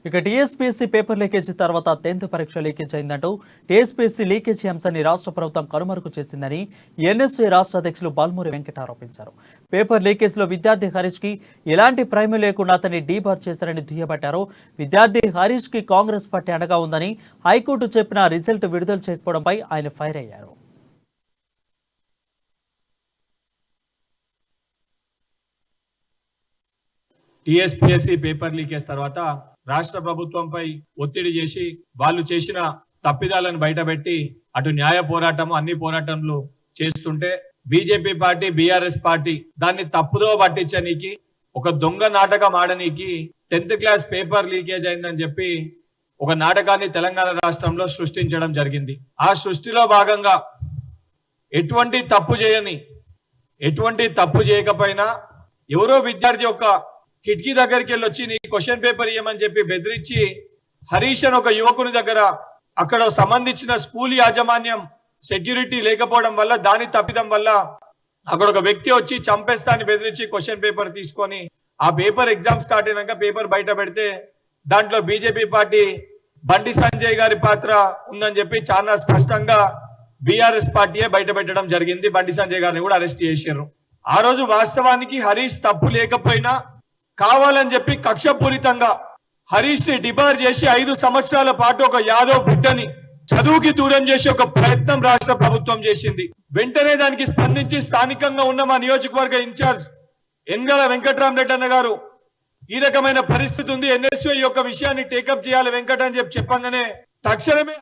ఇక TSPSC paper leakage తర్వాత 10th పరీక్ష లీకేజ్ అయిందంటూ టీఎస్పీఎస్సీ లీకేజీ అంశాన్ని రాష్ట్ర ప్రభుత్వం కనుమరుగు చేసిందని ఎన్ఎస్యూ రాష్ట్ర అధ్యక్షులు బాల్మూరి వెంకట ఆరోపించారు. పేపర్ లీకేజీలో విద్యార్థి హరీష్ కి ఎలాంటి ప్రైమ్ లేకుండా అతన్ని డీబార్ చేశారని దుయ్యబట్టారు. విద్యార్థి హరీష్ కి కాంగ్రెస్ పార్టీ అండగా ఉందని హైకోర్టు చెప్పిన రిజల్ట్ విడుదల చేయకపోవడంపై ఆయన ఫైర్ అయ్యారు. టీఎస్పీఎస్సీ పేపర్ లీకేజ్ తర్వాత రాష్ట్ర ప్రభుత్వంపై ఒత్తిడి చేసి వాళ్ళు చేసిన తప్పిదాలను బయటపెట్టి అటు న్యాయ పోరాటం అన్ని పోరాటంలు చేస్తుంటే బీజేపీ పార్టీ బీఆర్ఎస్ పార్టీ దాన్ని తప్పుదో పట్టించనీకి ఒక దొంగ నాటకం ఆడనీకి 10th క్లాస్ పేపర్ లీకేజ్ అయిందని చెప్పి ఒక నాటకాన్ని తెలంగాణ రాష్ట్రంలో సృష్టించడం జరిగింది. ఆ సృష్టిలో భాగంగా ఎటువంటి తప్పు చేయకపోయినా ఎవరో విద్యార్థి యొక్క కిటికీ దగ్గరికి వెళ్ళి వచ్చి నీ క్వశ్చన్ పేపర్ ఇవ్వమని చెప్పి బెదిరించి హరీష్ అని ఒక యువకుని దగ్గర అక్కడ సంబంధించిన స్కూల్ యాజమాన్యం సెక్యూరిటీ లేకపోవడం వల్ల దాని తప్పిదం వల్ల అక్కడ ఒక వ్యక్తి వచ్చి చంపేస్తాన్ని బెదిరించి క్వశ్చన్ పేపర్ తీసుకొని ఆ పేపర్ ఎగ్జామ్ స్టార్ట్ అయినాక పేపర్ బయట పెడితే దాంట్లో బీజేపీ పార్టీ బండి సంజయ్ గారి పాత్ర ఉందని చెప్పి చాలా స్పష్టంగా బీఆర్ఎస్ పార్టీయే బయట పెట్టడం జరిగింది. బండి సంజయ్ గారిని కూడా అరెస్ట్ చేశారు. ఆ రోజు వాస్తవానికి హరీష్ తప్పు లేకపోయినా కావాలని చెప్పి కక్షపూరితంగా హరీష్ ని డిబార్ చేసి 5 సంవత్సరాల పాటు ఒక యాదవ్ బిడ్డని చదువుకి దూరం చేసి ఒక ప్రయత్నం రాష్ట్ర ప్రభుత్వం చేసింది. వెంటనే దానికి స్పందించి స్థానికంగా ఉన్న మా నియోజకవర్గ ఇన్ఛార్జ్ ఎన్గల వెంకట్రామరెడ్డి అన్న గారు ఈ రకమైన పరిస్థితి ఉంది, ఎన్ఎస్యూ యొక్క విషయాన్ని టేకప్ చేయాలి వెంకట అని చెప్పంగానే తక్షణమే